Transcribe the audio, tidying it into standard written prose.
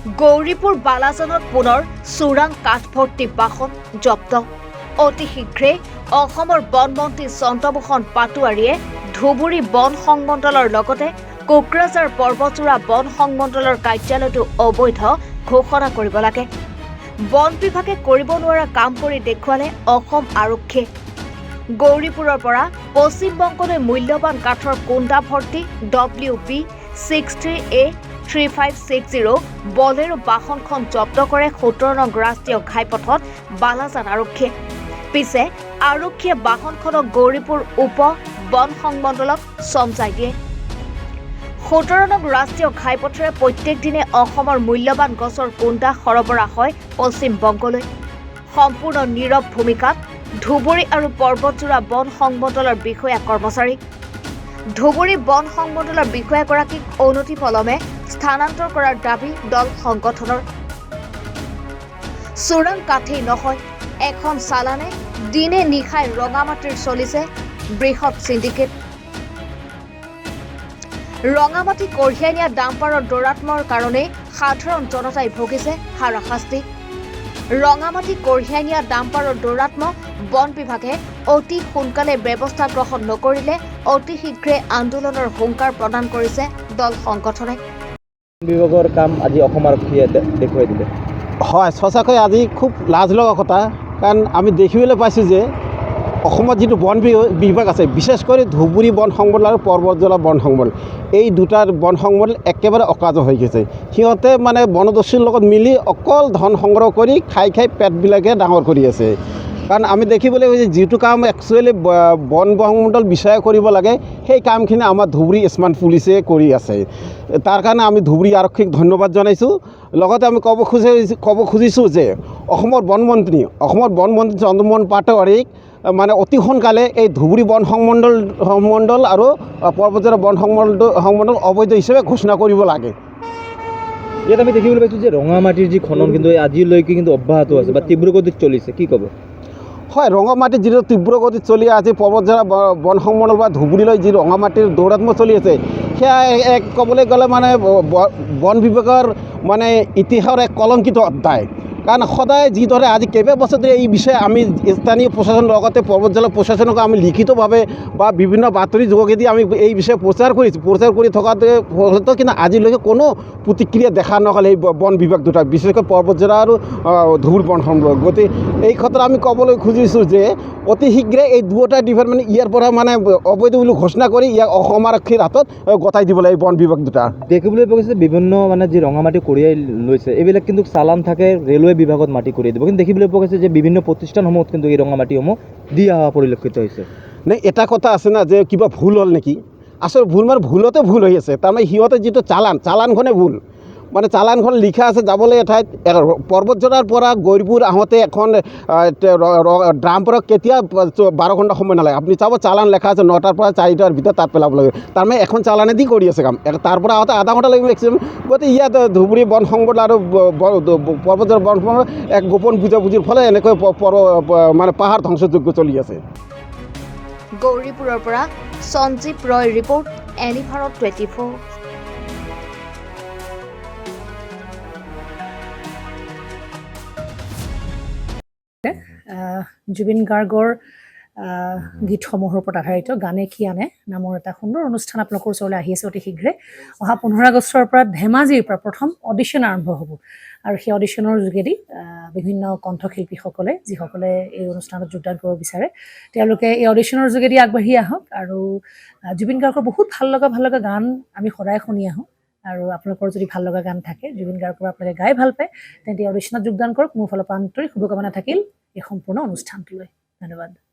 গৌৰীপুৰ বালাজানত পুনৰ চোৰাং কাঠভৰ্তি বাহন জব্দ। অতি শীঘ্ৰে অসমৰ বনমন্ত্ৰী চন্দ্ৰমোহন পাটোৱাৰীয়ে ধুবুৰী বন সংমণ্ডলৰ লগতে কোকৰাঝাৰ পৰ্বতচূড়া বন সংমণ্ডলৰ কাৰ্যালয়টো অবৈধ ঘোষণা কৰিব লাগে। বন বিভাগে কৰিব নোৱাৰা কাম কৰি দেখুৱালে অসম আৰক্ষীয়ে। গৌৰীপুৰৰ পৰা পশ্চিমবংগলৈ মূল্যৱান কাঠৰ কুণ্ডা ভৰ্তি WB63A3560 বলেৰো বাহনখন জব্দ কৰে 17 নং ৰাষ্ট্ৰীয় ঘাইপথত বালাজান আৰক্ষীয়ে। পিছে আৰক্ষীয়ে বাহনখনক গৌৰীপুৰ উপ বন সংমণ্ডলক চমজাই দিয়ে। 17 নং ৰাষ্ট্ৰীয় ঘাইপথেৰে প্ৰত্যেক দিনে অসমৰ মূল্যৱান গছৰ কুণ্ডা সৰবৰাহ হয় পশ্চিমবংগলৈ। সম্পূৰ্ণ নীৰৱ ভূমিকাত ধুবুৰী আৰু পৰ্বতচূড়া বন সংমণ্ডলৰ বিষয়া কৰ্মচাৰী। ধুবুৰী বন সংমণ্ডলৰ বিষয়াগৰাকীক অনতিপলমে স্থানান্তৰ কৰাৰ দাবী দল সংগঠনৰ। চোৰাং কাঠেই নহয়, এখন চালানে দিনে নিশাই ৰঙামাটিৰ চলিছে বৃহৎ সিন্ডিকেট। ৰঙামাটি কঢ়িয়াই নিয়া ডাম্পাৰৰ দৌৰাত্মৰ কাৰণে সাধাৰণ জনতাই ভুগিছে হাৰাশাস্তি। ৰঙামাটি কঢ়িয়াই নিয়া ডাম্পাৰৰ দৌৰাত্ম বন বিভাগে অতি সোনকালে ব্যৱস্থা গ্ৰহণ নকৰিলে অতি শীঘ্ৰে আন্দোলনৰ হুংকাৰ প্ৰদান কৰিছে দল সংগঠনে। বিভাগৰ কাম আজি অসম আৰক্ষীয়ে দেখুৱাই দিলে। হয়, সঁচাকৈ আজি খুব লাজ লগা কথা, কাৰণ আমি দেখিবলৈ পাইছোঁ যে অসমত যিটো বন বিভাগ আছে, বিশেষ কৰি ধুবুৰী বন সংমণ্ডল আৰু পৰ্বতচূড়া বন সংমণ্ডল, এই দুটাৰ বন সংমণ্ডল একেবাৰে অকাজ হৈ গৈছে। সিহঁতে মানে বনদস্যুৰ লগত মিলি অকল ধন সংগ্ৰহ কৰি খাই পেটবিলাকে ডাঙৰ কৰি আছে। কাৰণ আমি দেখিবলৈ পাইছোঁ যিটো কাম একচুৱেলি বন সংমণ্ডল বিষয়ে কৰিব লাগে, সেই কামখিনি আমাৰ ধুবুৰী স্মাৰ্ট পুলিচে কৰি আছে। তাৰ কাৰণে আমি ধুবুৰী আৰক্ষীক ধন্যবাদ জনাইছোঁ। লগতে আমি ক'ব খুজিছোঁ যে অসমৰ বনমন্ত্ৰী চন্দ্ৰমোহন পাটোৱাৰীক মানে অতি সোনকালে এই ধুবুৰী বন সংমণ্ডল আৰু পৰ্বতচূড়া বন সংমণ্ডল অবৈধ হিচাপে ঘোষণা কৰিব লাগে। ইয়াত আমি দেখিবলৈ পাইছোঁ যে ৰঙামাটিৰ যি খনন কিন্তু আজিলৈকে কিন্তু অব্যাহত আছে বা তীব্ৰ গতিত চলিছে, কি ক'ব? হয়, ৰঙামাটিত যিটো তীব্ৰ গতিত চলি আছে, পৰ্বতচূড়া বন সংমণ্ডল বা ধুবুৰীলৈ যি ৰঙামাটিৰ দৌৰাত্ম্য চলি আছে, সেয়া এক ক'বলৈ গ'লে মানে বন বিভাগৰ মানে ইতিহাসৰ এক কলংকিত অধ্যায়। কাৰণ সদায় যিদৰে আজি কেইবাবছৰ ধৰি এই বিষয়ে আমি স্থানীয় প্ৰশাসনৰ লগতে পৰ্বতচূড়া প্ৰশাসনক আমি লিখিতভাৱে বা বিভিন্ন বাতৰি যোগেদি আমি এই বিষয়ে প্ৰচাৰ কৰি থকাতে ফলতো কিন্তু আজিলৈকে কোনো প্ৰতিক্ৰিয়া দেখা নগ'ল এই বন বিভাগ দুটা, বিশেষকৈ পৰ্বতচূড়া আৰু ধুবুৰী বন সংমণ্ডল। গতিকে এই ক্ষেত্ৰত আমি ক'বলৈ খুজিছোঁ যে অতি শীঘ্ৰে এই দুয়োটা ডিপাৰ্টমেণ্ট ইয়াৰ পৰা মানে অবৈধ বুলি ঘোষণা কৰি ইয়াক অসম আৰক্ষীৰ হাতত গতাই দিব লাগে। বন বিভাগ দুটা দেখিবলৈ পোৱা গৈছে বিভিন্ন মানে যি ৰঙামাটি কঢ়িয়াই লৈছে, এইবিলাক কিন্তু চালান থাকে ৰেলৱে বিভাগত মাটি কৰি দিব, কিন্তু দেখিবলৈ পোৱা গৈছে যে বিভিন্ন প্ৰতিষ্ঠানসমূহত কিন্তু এই ৰঙামাটিসমূহ দি অহা পৰিলক্ষিত হৈছে। নে এটা কথা আছে না যে কিবা ভুল হ'ল নেকি? আচলতে ভুল মানে ভুলতে ভুল হৈ আছে। তাৰমানে সিহঁতে যিটো চালানখনে ভুল, মানে চালানখন লিখা আছে যাবলৈ এঠাইত পৰ্বতচূড়াৰ পৰা গৌৰীপুৰ আহোঁতে এখন ডাম্পাৰক কেতিয়া 12 ঘণ্টা সময় নালাগে। আপুনি চাব চালান লেখা আছে 9টাৰ পৰা 4টাৰ ভিতৰত তাত পেলাব লাগে। তাৰমানে এখন চালানেদি কৰি আছে কাম, তাৰ পৰা আহোঁতে আধা ঘণ্টা লাগিব মেক্সিমাম। গতিকে ইয়াত ধুবুৰী বন সংমণ্ডল আৰু পৰ্বতচূড়া বন সংমণ্ডল এক গোপন বুজাবুজিৰ ফলত এনেকৈ মানে পাহাৰ ধ্বংসযোগ্য চলি আছে। গৌৰীপুৰৰ পৰা সঞ্জীৱ ৰয় ৰিপৰ্ট, এনি ভাৰত 24। জুবিন গাৰ্গৰ গীতসমূহৰ ওপৰত আধাৰিত গানে কি আনে নামৰ এটা সুন্দৰ অনুষ্ঠান আপোনালোকৰ ওচৰলৈ আহি আছে অতি শীঘ্ৰে। অহা 15 আগষ্টৰ পৰা ধেমাজিৰ পৰা প্ৰথম অডিশ্যন আৰম্ভ হ'ব, আৰু সেই অডিশ্যনৰ যোগেদি বিভিন্ন কণ্ঠশিল্পীসকলে যিসকলে এই অনুষ্ঠানত যোগদান কৰিব বিচাৰে, তেওঁলোকে এই অডিশ্যনৰ যোগেদি আগবাঢ়ি আহক। আৰু জুবিন গাৰ্গৰ বহুত ভাল লগা গান আমি সদায় শুনি আহোঁ, আৰু আপোনালোকৰ যদি ভাল লগা গান থাকে জুবিন গাৰ্গৰ আপোনালোকে গাই ভাল পায়, তেন্তে অডিশ্যনত যোগদান কৰক। মোৰ ফালৰ পৰা আন্তৰিক শুভকামনা থাকিল এই সম্পূৰ্ণ অনুষ্ঠানটোলৈ। ধন্যবাদ।